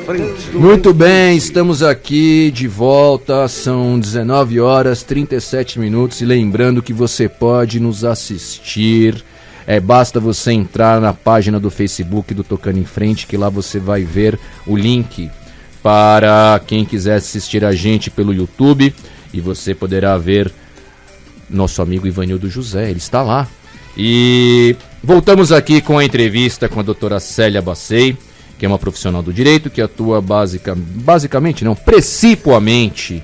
frente. Muito bem, estamos aqui de volta, são 19 horas 37 minutos e lembrando que você pode nos assistir, basta você entrar na página do Facebook do Tocando em Frente, que lá você vai ver o link para quem quiser assistir a gente pelo YouTube e você poderá ver nosso amigo Ivanildo José, ele está lá. E voltamos aqui com a entrevista com a doutora Célia Bacei, que é uma profissional do direito, que atua principalmente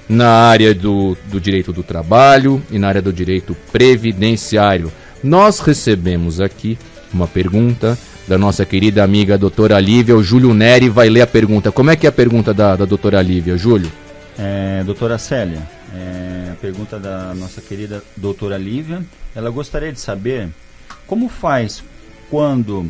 na área do direito do trabalho e na área do direito previdenciário. Nós recebemos aqui uma pergunta da nossa querida amiga doutora Lívia. O Júlio Neri vai ler a pergunta. Como é que é a pergunta da doutora Lívia, Júlio? Doutora Célia, a pergunta da nossa querida doutora Lívia, ela gostaria de saber como faz quando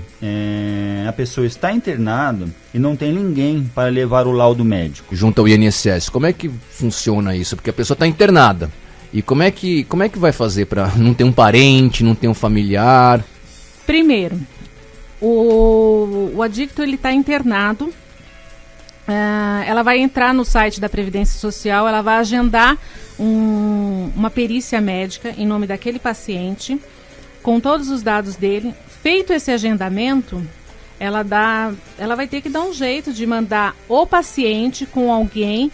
a pessoa está internada e não tem ninguém para levar o laudo médico. Junto ao INSS, como é que funciona isso? Porque a pessoa está internada. E como é que vai fazer para não ter um parente, não ter um familiar? Primeiro, o adicto ele está internado. Ela vai entrar no site da Previdência Social, ela vai agendar uma perícia médica em nome daquele paciente, com todos os dados dele. Feito esse agendamento, ela vai ter que dar um jeito de mandar o paciente com alguém,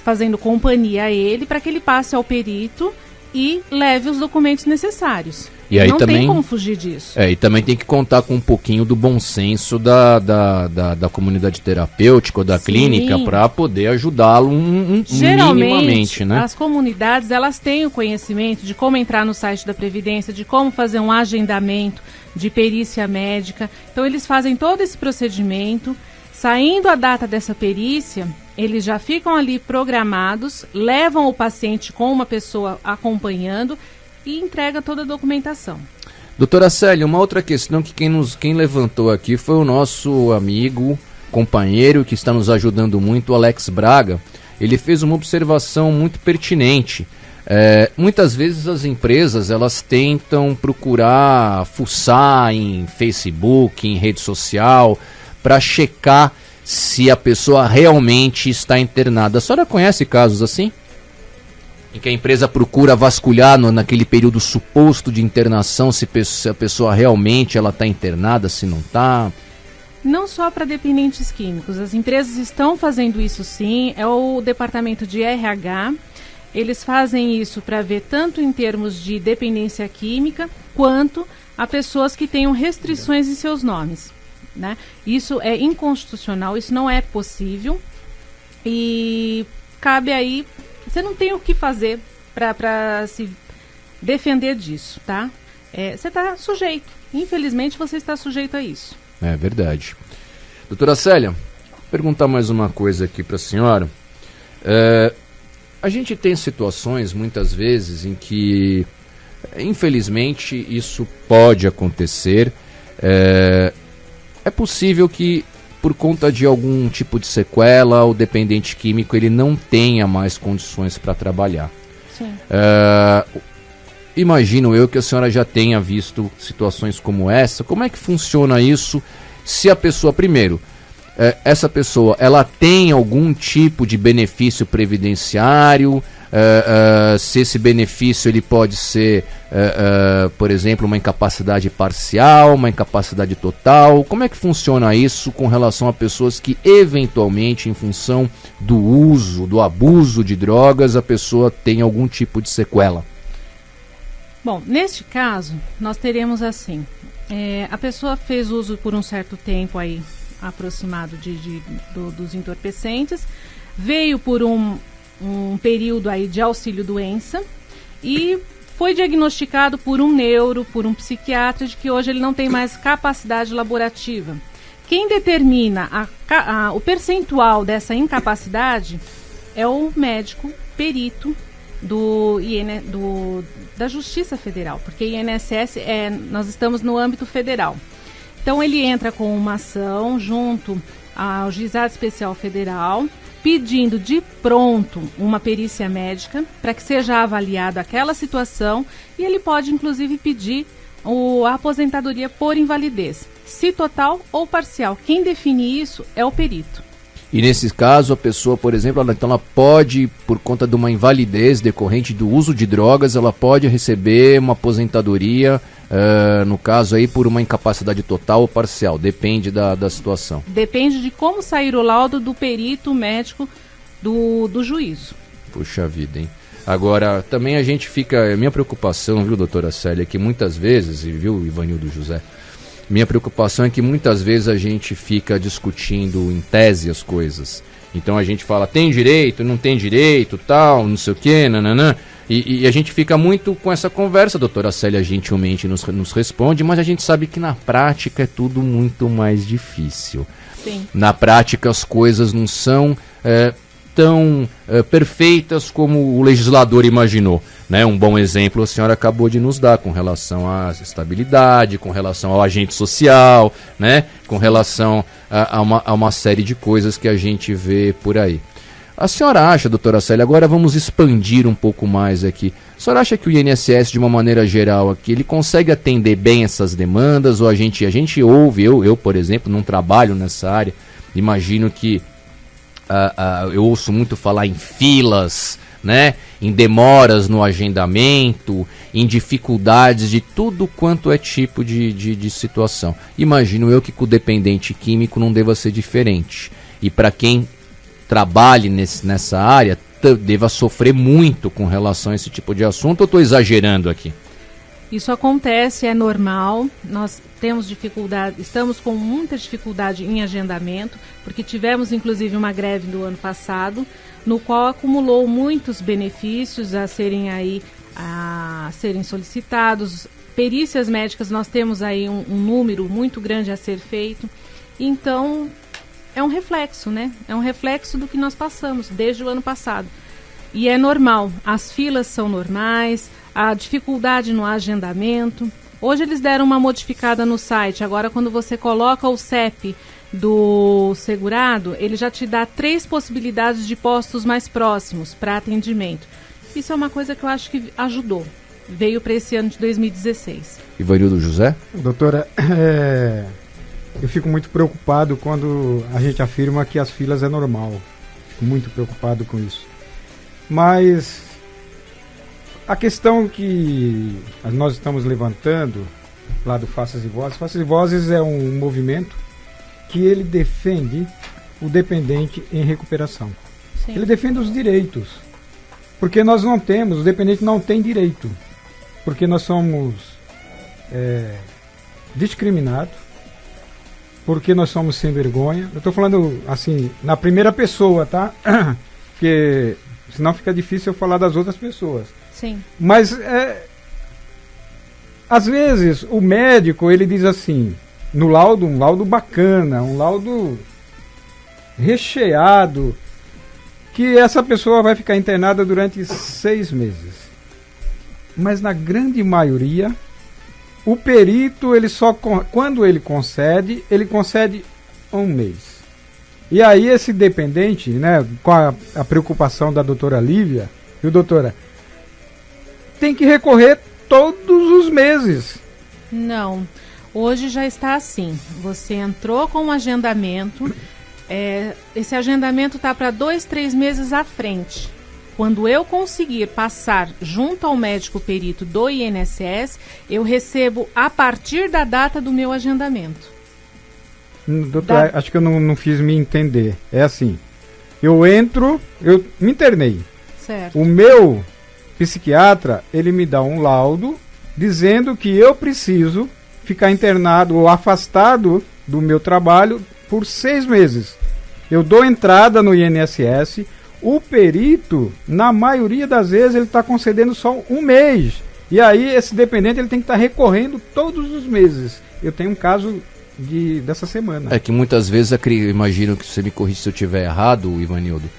fazendo companhia a ele, para que ele passe ao perito e leve os documentos necessários. E aí não também tem como fugir disso. E também tem que contar com um pouquinho do bom senso da comunidade terapêutica ou da Sim. clínica para poder ajudá-lo minimamente, né? As comunidades, elas têm o conhecimento de como entrar no site da Previdência, de como fazer um agendamento de perícia médica. Então eles fazem todo esse procedimento. Saindo a data dessa perícia, eles já ficam ali programados, levam o paciente com uma pessoa acompanhando e entrega toda a documentação. Doutora Célia, uma outra questão que quem levantou aqui foi o nosso amigo, companheiro, que está nos ajudando muito, o Alex Braga. Ele fez uma observação muito pertinente. Muitas vezes as empresas elas tentam procurar fuçar em Facebook, em rede social, para checar se a pessoa realmente está internada. A senhora conhece casos assim? Em que a empresa procura vasculhar naquele período suposto de internação se a pessoa realmente está internada, se não está? Não só para dependentes químicos, as empresas estão fazendo isso sim, é o departamento de RH, eles fazem isso para ver tanto em termos de dependência química, quanto a pessoas que tenham restrições em seus nomes, né? Isso é inconstitucional, isso não é possível e cabe aí. Você não tem o que fazer para se defender disso, tá? Você está sujeito. Infelizmente, você está sujeito a isso. É verdade. Doutora Célia, vou perguntar mais uma coisa aqui para a senhora. A gente tem situações, muitas vezes, em que, infelizmente, isso pode acontecer. É possível que, por conta de algum tipo de sequela, o dependente químico ele não tenha mais condições para trabalhar. Sim. Imagino eu que a senhora já tenha visto situações como essa. Como é que funciona isso? Se a pessoa, primeiro, essa pessoa ela tem algum tipo de benefício previdenciário, se esse benefício ele pode ser, por exemplo, uma incapacidade parcial, uma incapacidade total. Como é que funciona isso com relação a pessoas que eventualmente, em função do uso, do abuso de drogas, a pessoa tem algum tipo de sequela? Bom, neste caso, nós teremos assim, a pessoa fez uso por um certo tempo aí, aproximado dos entorpecentes, veio por um período aí de auxílio-doença e foi diagnosticado por um neuro, por um psiquiatra, de que hoje ele não tem mais capacidade laborativa. Quem determina o percentual dessa incapacidade é o médico perito da Justiça Federal, porque INSS nós estamos no âmbito federal. Então ele entra com uma ação junto ao Juizado Especial Federal, pedindo de pronto uma perícia médica para que seja avaliada aquela situação e ele pode inclusive pedir a aposentadoria por invalidez, se total ou parcial. Quem define isso é o perito. E nesse caso, a pessoa, por exemplo, ela pode, por conta de uma invalidez decorrente do uso de drogas, ela pode receber uma aposentadoria, no caso aí, por uma incapacidade total ou parcial, depende da situação. Depende de como sair o laudo do perito médico do juízo. Puxa vida, hein? Agora, também a gente fica... Minha preocupação, viu, doutora Célia, é que muitas vezes, e viu, Ivanildo José, minha preocupação é que muitas vezes a gente fica discutindo em tese as coisas. Então a gente fala, tem direito, não tem direito, tal, não sei o quê, nananã. E a gente fica muito com essa conversa, a doutora Célia gentilmente nos responde, mas a gente sabe que na prática é tudo muito mais difícil. Sim. Na prática as coisas não são tão perfeitas como o legislador imaginou. Né? Um bom exemplo a senhora acabou de nos dar com relação à estabilidade, com relação ao agente social, né? Com relação a uma série de coisas que a gente vê por aí. A senhora acha, doutora Célia, agora vamos expandir um pouco mais aqui. A senhora acha que o INSS, de uma maneira geral aqui, ele consegue atender bem essas demandas? Ou a gente ouve, eu por exemplo, não trabalho nessa área, imagino que eu ouço muito falar em filas, né? Em demoras no agendamento, em dificuldades de tudo quanto é tipo de situação. Imagino eu que com o dependente químico não deva ser diferente. E para quem trabalhe nessa área, deva sofrer muito com relação a esse tipo de assunto, ou estou exagerando aqui? Isso acontece, é normal. Nós temos dificuldade, estamos com muita dificuldade em agendamento, porque tivemos inclusive uma greve do ano passado, no qual acumulou muitos benefícios a serem solicitados. Perícias médicas, nós temos aí um número muito grande a ser feito. Então, é um reflexo, né? É um reflexo do que nós passamos desde o ano passado. E é normal, as filas são normais, a dificuldade no agendamento. Hoje eles deram uma modificada no site, agora quando você coloca o CEP do segurado, ele já te dá 3 possibilidades de postos mais próximos para atendimento. Isso é uma coisa que eu acho que ajudou. Veio para esse ano de 2016. Ivanildo José? Doutora, eu fico muito preocupado quando a gente afirma que as filas é normal. Fico muito preocupado com isso. Mas a questão que nós estamos levantando lá do Faces e Vozes é um movimento que ele defende o dependente em recuperação. Sim. Ele defende os direitos. Porque nós não temos, o dependente não tem direito. Porque nós somos discriminados. Porque nós somos sem vergonha. Eu estou falando assim, na primeira pessoa, tá? Porque senão fica difícil eu falar das outras pessoas. Sim. Mas às vezes o médico ele diz assim, no laudo, um laudo bacana, um laudo recheado, que essa pessoa vai ficar internada durante 6 meses. Mas na grande maioria, o perito, ele só quando ele concede 1 mês. E aí esse dependente, né, com a preocupação da doutora Lívia, viu, doutora, tem que recorrer todos os meses. Não, hoje já está assim. Você entrou com um agendamento, esse agendamento está para 2, 3 meses à frente. Quando eu conseguir passar junto ao médico perito do INSS, eu recebo a partir da data do meu agendamento. Doutor, acho que eu não fiz me entender. É assim, eu me internei. Certo. O meu psiquiatra, ele me dá um laudo dizendo que eu preciso ficar internado ou afastado do meu trabalho por 6 meses. Eu dou entrada no INSS, o perito, na maioria das vezes, ele está concedendo só 1 mês. E aí esse dependente ele tem que estar recorrendo todos os meses. Eu tenho um caso dessa semana. É que muitas vezes, imagino que você me corrija se eu estiver errado, Ivanildo,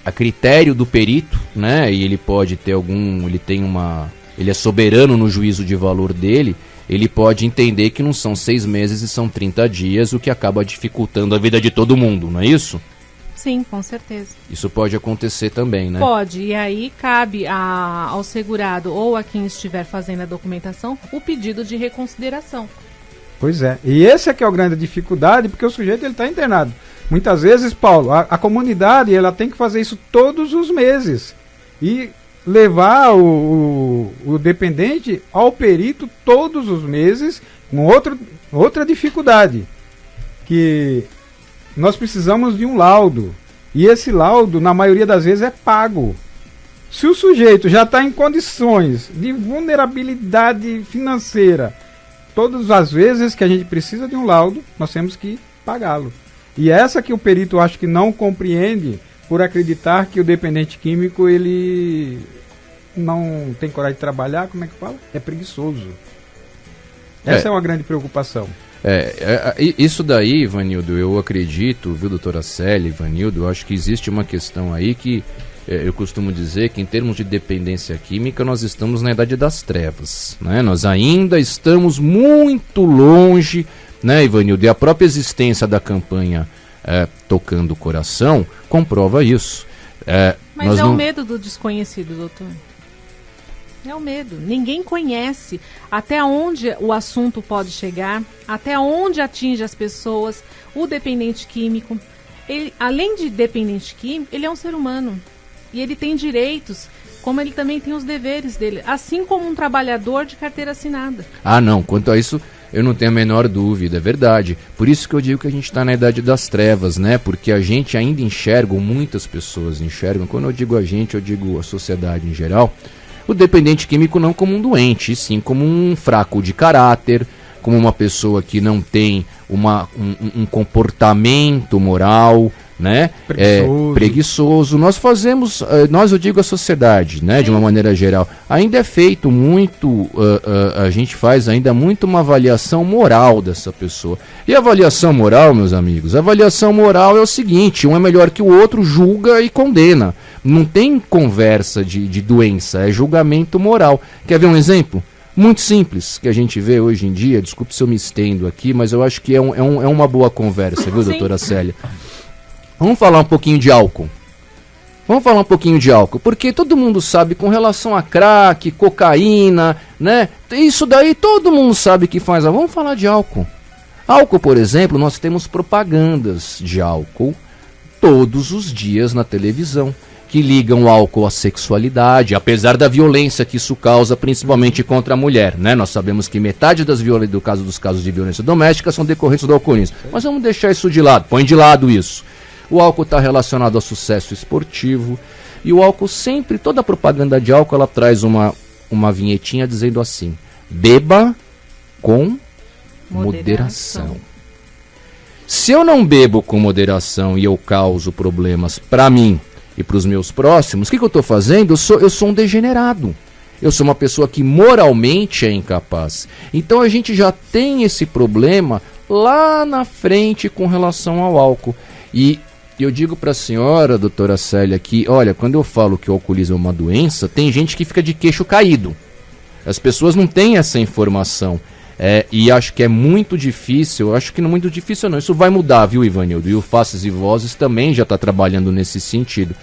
a critério do perito, né, e ele pode ter ele é soberano no juízo de valor dele, ele pode entender que não são 6 meses e são 30 dias, o que acaba dificultando a vida de todo mundo, não é isso? Sim, com certeza. Isso pode acontecer também, né? Pode, e aí cabe ao segurado ou a quem estiver fazendo a documentação o pedido de reconsideração. Pois é, e esse é que é a grande dificuldade, porque o sujeito ele está internado. Muitas vezes, Paulo, a comunidade ela tem que fazer isso todos os meses e levar o dependente ao perito todos os meses, com outra dificuldade, que nós precisamos de um laudo, e esse laudo, na maioria das vezes, é pago. Se o sujeito já está em condições de vulnerabilidade financeira, todas as vezes que a gente precisa de um laudo, nós temos que pagá-lo. E essa que o perito acho que não compreende, por acreditar que o dependente químico ele não tem coragem de trabalhar, como é que fala? É preguiçoso. Essa é uma grande preocupação. Isso daí, Ivanildo, eu acredito, viu, doutora Célia, Ivanildo, eu acho que existe uma questão aí que eu costumo dizer que em termos de dependência química nós estamos na idade das trevas, né? Nós ainda estamos muito longe, né, Ivanildo? E a própria existência da campanha Tocando o Coração comprova isso. Mas o medo do desconhecido, doutor. É o medo. Ninguém conhece até onde o assunto pode chegar, até onde atinge as pessoas. O dependente químico, ele, além de dependente químico, ele é um ser humano. E ele tem direitos, como ele também tem os deveres dele. Assim como um trabalhador de carteira assinada. Ah, não. Quanto a isso, eu não tenho a menor dúvida, é verdade. Por isso que eu digo que a gente está na idade das trevas, né? Porque a gente ainda enxerga, muitas pessoas enxergam, quando eu digo a gente, eu digo a sociedade em geral, o dependente químico não como um doente, sim como um fraco de caráter, como uma pessoa que não tem um comportamento moral, né? Preguiçoso. Nós fazemos, eu digo a sociedade, né? De uma maneira geral, ainda é feito muito, a gente faz ainda muito uma avaliação moral dessa pessoa. E a avaliação moral, meus amigos, a avaliação moral é o seguinte: um é melhor que o outro, julga e condena. Não tem conversa de doença, é julgamento moral. Quer ver um exemplo? Muito simples, que a gente vê hoje em dia, desculpe se eu me estendo aqui, mas eu acho que é uma boa conversa, viu, doutora Célia? Vamos falar um pouquinho de álcool. Porque todo mundo sabe com relação a crack, cocaína, né? Isso daí todo mundo sabe que faz. Vamos falar de álcool. Álcool, por exemplo, nós temos propagandas de álcool todos os dias na televisão, que ligam o álcool à sexualidade, apesar da violência que isso causa, principalmente contra a mulher, né? Nós sabemos que metade dos casos de violência doméstica são decorrentes do alcoolismo. Mas vamos deixar isso de lado, põe de lado isso. O álcool está relacionado ao sucesso esportivo, e o álcool sempre, toda a propaganda de álcool, ela traz uma vinhetinha dizendo assim: beba com moderação. Se eu não bebo com moderação e eu causo problemas para mim e para os meus próximos, o que eu estou fazendo? Eu sou um degenerado. Eu sou uma pessoa que moralmente é incapaz. Então a gente já tem esse problema lá na frente com relação ao álcool. E eu digo para a senhora, doutora Célia, que, olha, quando eu falo que o alcoolismo é uma doença, tem gente que fica de queixo caído. As pessoas não têm essa informação. E acho que é muito difícil, não, isso vai mudar, viu, Ivanildo? E o Faces e Vozes também já está trabalhando nesse sentido.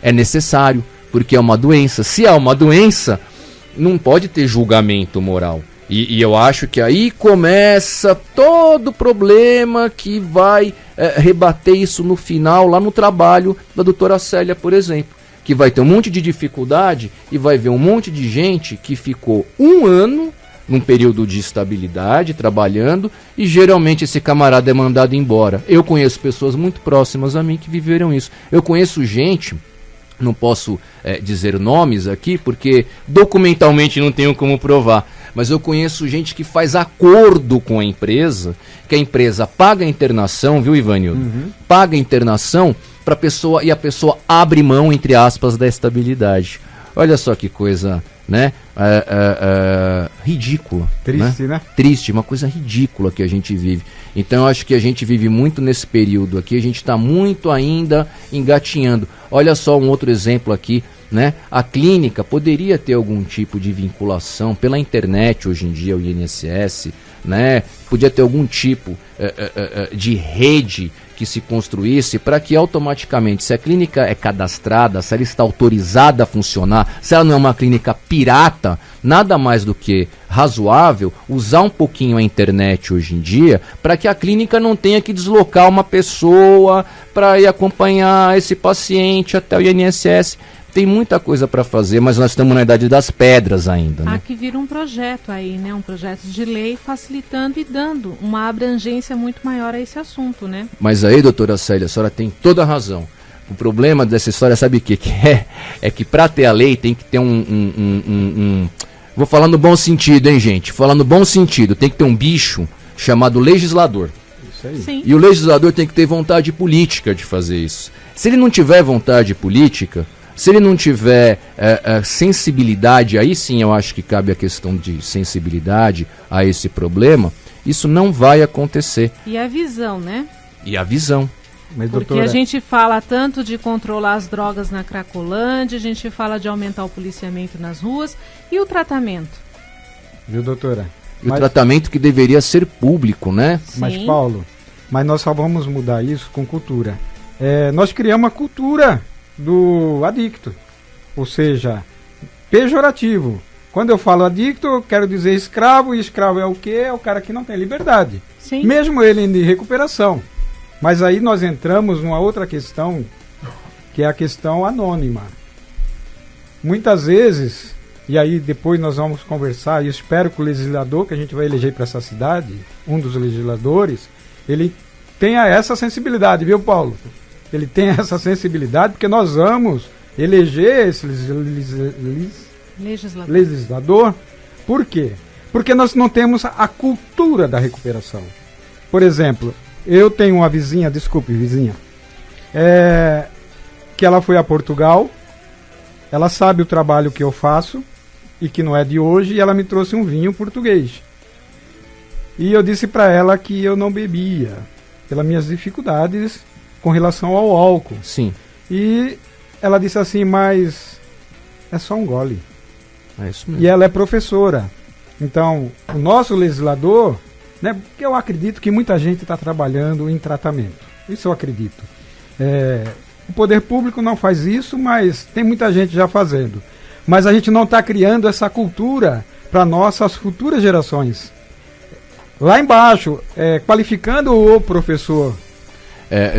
É necessário, porque é uma doença. Se é uma doença, não pode ter julgamento moral. E eu acho que aí começa todo o problema que vai rebater isso no final, lá no trabalho da doutora Célia, por exemplo. Que vai ter um monte de dificuldade e vai ver um monte de gente que ficou um ano num período de estabilidade, trabalhando, e geralmente esse camarada é mandado embora. Eu conheço pessoas muito próximas a mim que viveram isso. Eu conheço gente, não posso dizer nomes aqui, porque documentalmente não tenho como provar, mas eu conheço gente que faz acordo com a empresa, que a empresa paga a internação, viu, Ivanildo? Paga a internação para a pessoa, e a pessoa abre mão, entre aspas, da estabilidade. Olha só que coisa, né? Ridícula. Triste, né? Triste, uma coisa ridícula que a gente vive. Então eu acho que a gente vive muito nesse período aqui, a gente está muito ainda engatinhando. Olha só um outro exemplo aqui né? A clínica poderia ter algum tipo de vinculação pela internet hoje em dia, o INSS, né? Podia ter algum tipo de rede que se construísse para que automaticamente, se a clínica é cadastrada, se ela está autorizada a funcionar, se ela não é uma clínica pirata, nada mais do que razoável usar um pouquinho a internet hoje em dia para que a clínica não tenha que deslocar uma pessoa para ir acompanhar esse paciente até o INSS. Tem muita coisa para fazer, mas nós estamos na idade das pedras ainda, né? Há que vir um projeto aí, né? Um projeto de lei facilitando e dando uma abrangência muito maior a esse assunto, né? Mas aí, doutora Célia, a senhora tem toda a razão. O problema dessa história, sabe o que é? É que para ter a lei tem que ter Vou falar no bom sentido, hein, gente? Falar no bom sentido, tem que ter um bicho chamado legislador. Isso aí. Sim. E o legislador tem que ter vontade política de fazer isso. Se ele não tiver vontade política, se ele não tiver sensibilidade, aí sim eu acho que cabe a questão de sensibilidade a esse problema, isso não vai acontecer. E a visão, né? E a visão. Mas, Porque doutora, a gente fala tanto de controlar as drogas na Cracolândia, a gente fala de aumentar o policiamento nas ruas e o tratamento. viu, doutora? E o tratamento que deveria ser público, né? Mas, Sim. Paulo, mas nós só vamos mudar isso com cultura. Nós criamos a cultura do adicto, ou seja, pejorativo. Quando eu falo adicto, eu quero dizer escravo, e escravo é o quê? É o cara que não tem liberdade. Sim. Mesmo ele em recuperação. Mas aí nós entramos numa outra questão, que é a questão anônima. Muitas vezes, e aí depois nós vamos conversar, e eu espero que o legislador que a gente vai eleger para essa cidade, um dos legisladores, ele tenha essa sensibilidade, viu, Paulo? Ele tenha essa sensibilidade, porque nós vamos eleger esse legislador. Por quê? Porque nós não temos a cultura da recuperação. Por exemplo, eu tenho uma vizinha, que ela foi a Portugal, ela sabe o trabalho que eu faço, e que não é de hoje, e ela me trouxe um vinho português. E eu disse para ela que eu não bebia, pelas minhas dificuldades com relação ao álcool. Sim. E ela disse assim, mas é só um gole. É isso mesmo. E ela é professora. Então, o nosso legislador, né, porque eu acredito que muita gente está trabalhando em tratamento. Isso eu acredito. O poder público não faz isso, mas tem muita gente já fazendo. Mas a gente não está criando essa cultura para nossas futuras gerações. Lá embaixo, qualificando o professor.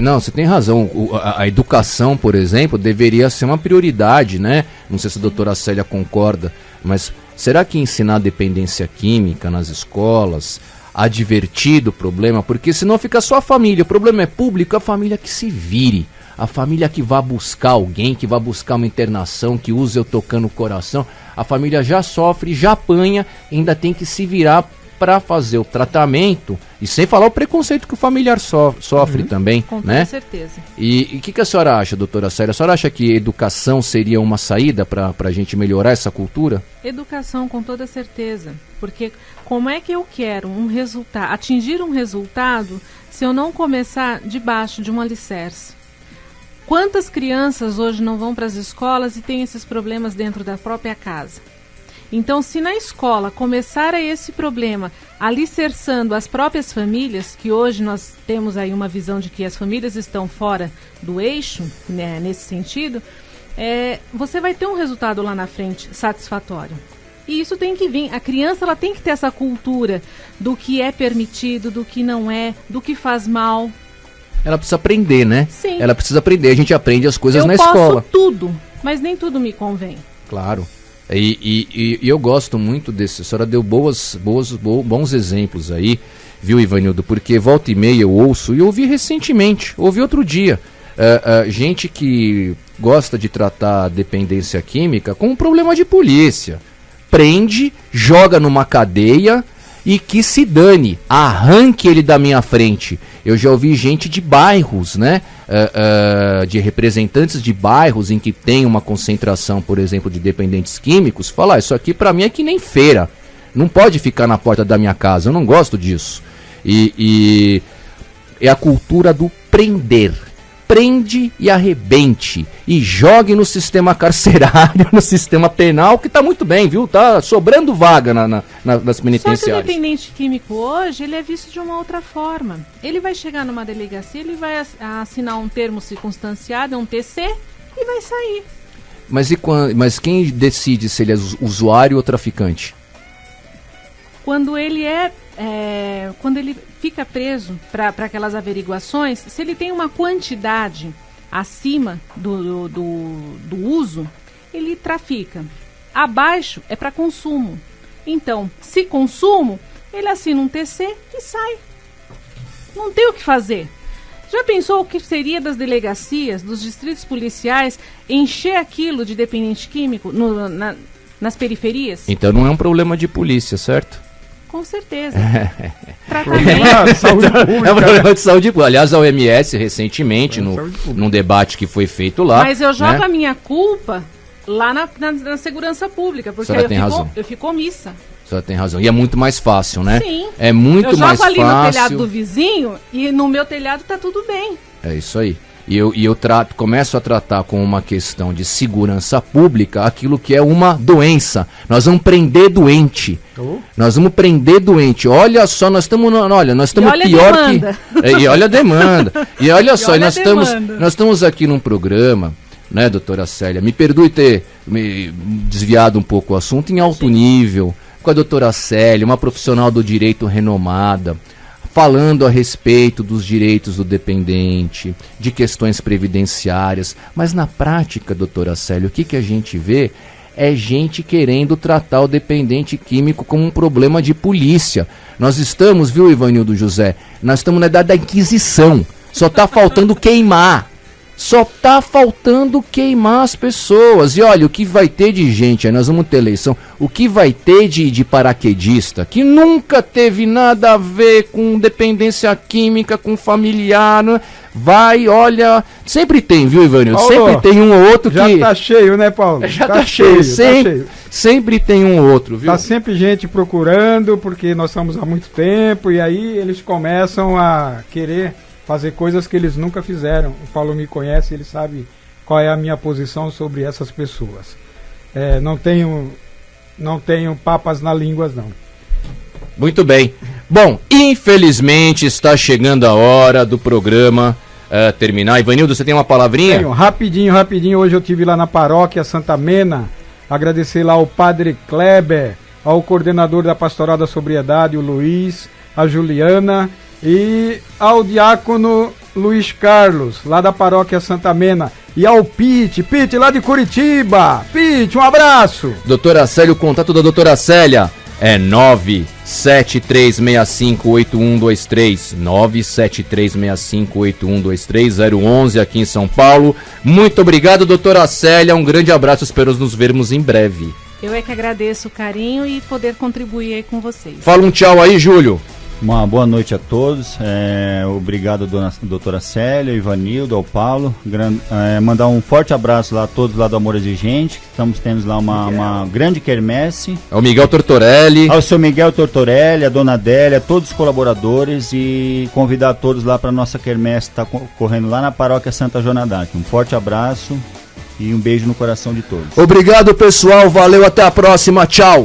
Não, você tem razão. A educação, por exemplo, deveria ser uma prioridade, né? Não sei se a doutora Célia concorda, mas será que ensinar dependência química nas escolas, advertir do problema? Porque senão fica só a família. O problema é público, a família que se vire. A família que vá buscar alguém, que vá buscar uma internação, que use eu tocando o coração. A família já sofre, já apanha, ainda tem que se virar para fazer o tratamento, e sem falar o preconceito que o familiar sofre também, Com né? toda certeza. E o que a senhora acha, doutora Célia? A senhora acha que educação seria uma saída para a gente melhorar essa cultura? Educação, com toda certeza. Porque como é que eu quero atingir um resultado se eu não começar debaixo de um alicerce? Quantas crianças hoje não vão para as escolas e têm esses problemas dentro da própria casa? Então, se na escola começar esse problema alicerçando as próprias famílias, que hoje nós temos aí uma visão de que as famílias estão fora do eixo, né, nesse sentido, você vai ter um resultado lá na frente satisfatório. E isso tem que vir. A criança ela tem que ter essa cultura do que é permitido, do que não é, do que faz mal. Ela precisa aprender, né? Sim. Ela precisa aprender. A gente aprende as coisas na Eu escola. posso tudo, mas nem tudo me convém. Claro. E eu gosto muito desse. A senhora deu bons exemplos aí, viu, Ivanildo? Porque volta e meia eu ouço, e ouvi recentemente, ouvi outro dia, gente que gosta de tratar a dependência química com um problema de polícia. Prende, joga numa cadeia e que se dane, arranque ele da minha frente. Eu já ouvi gente de bairros, né? De representantes de bairros em que tem uma concentração, por exemplo, de dependentes químicos, falar, isso aqui pra mim é que nem feira. Não pode ficar na porta da minha casa, eu não gosto disso. E é a cultura do prender. prende e arrebente e jogue no sistema carcerário, no sistema penal, que tá muito bem, viu? Tá sobrando vaga nas penitenciárias. Só que o dependente químico hoje, ele é visto de uma outra forma. Ele vai chegar numa delegacia, ele vai assinar um termo circunstanciado, um TC, e vai sair. Mas quem decide se ele é usuário ou traficante? Quando ele quando ele fica preso para aquelas averiguações, se ele tem uma quantidade acima do uso, ele trafica. Abaixo é para consumo. Então, se consumo, ele assina um TC e sai. Não tem o que fazer. Já pensou o que seria das delegacias, dos distritos policiais, encher aquilo de dependente químico nas periferias? Então não é um problema de polícia, certo? Com certeza. Problema de saúde pública. É um problema de saúde pública. Aliás, a OMS, recentemente, num debate que foi feito lá... Mas eu jogo a minha culpa lá na segurança pública, porque eu fico omissa. A senhora tem razão. E é muito mais fácil, né? Sim. É muito mais fácil. Eu jogo ali no telhado do vizinho e no meu telhado tá tudo bem. É isso aí. E eu começo a tratar com uma questão de segurança pública aquilo que é uma doença. Nós vamos prender doente. Nós vamos prender doente. Olha só, nós estamos pior que... E olha a demanda. E olha só, nós estamos aqui num programa, né, doutora Célia? Me perdoe ter me desviado um pouco o assunto, em alto nível, com a doutora Célia, uma profissional do direito renomada, falando a respeito dos direitos do dependente, de questões previdenciárias. Mas na prática, doutora Célia, o que a gente vê é gente querendo tratar o dependente químico como um problema de polícia. Nós estamos, viu, Ivanildo José, nós estamos na idade da Inquisição. Só está faltando queimar. Só tá faltando queimar as pessoas. E olha, o que vai ter de gente, aí nós vamos ter eleição, o que vai ter de paraquedista, que nunca teve nada a ver com dependência química, com familiar, né? Vai, olha, sempre tem, viu, Ivanildo? Sempre tem um ou outro já tá cheio, né, Paulo? Já tá cheio, sempre tem um ou outro, viu? Tá sempre gente procurando, porque nós estamos há muito tempo, e aí eles começam a querer fazer coisas que eles nunca fizeram. O Paulo me conhece, ele sabe qual é a minha posição sobre essas pessoas. Não tenho papas na língua, não. Muito bem. Bom, infelizmente está chegando a hora do programa terminar. Ivanildo, você tem uma palavrinha? Tenho, rapidinho. Hoje eu estive lá na paróquia Santa Mena, agradecer lá ao Padre Kleber, ao coordenador da Pastoral da Sobriedade, o Luiz, a Juliana, e ao diácono Luiz Carlos, lá da paróquia Santa Mena, e ao Pete lá de Curitiba. Pete, um abraço. Doutora Célia, o contato da doutora Célia é 973658123, 973658123, 011 aqui em São Paulo. Muito obrigado, doutora Célia, um grande abraço, espero nos vermos em breve. Eu é que agradeço o carinho e poder contribuir aí com vocês. Fala um tchau aí, Júlio. Uma boa noite a todos, obrigado doutora Célia, Ivanildo, ao Paulo, mandar um forte abraço lá a todos lá do Amor Exigente, que estamos tendo lá uma grande quermesse. Ao Miguel Tortorelli. Ao seu Miguel Tortorelli, a dona Adélia, todos os colaboradores, e convidar todos lá para a nossa quermesse que está correndo lá na paróquia Santa Joana d'Arc. Um forte abraço e um beijo no coração de todos. Obrigado, pessoal, valeu, até a próxima, tchau.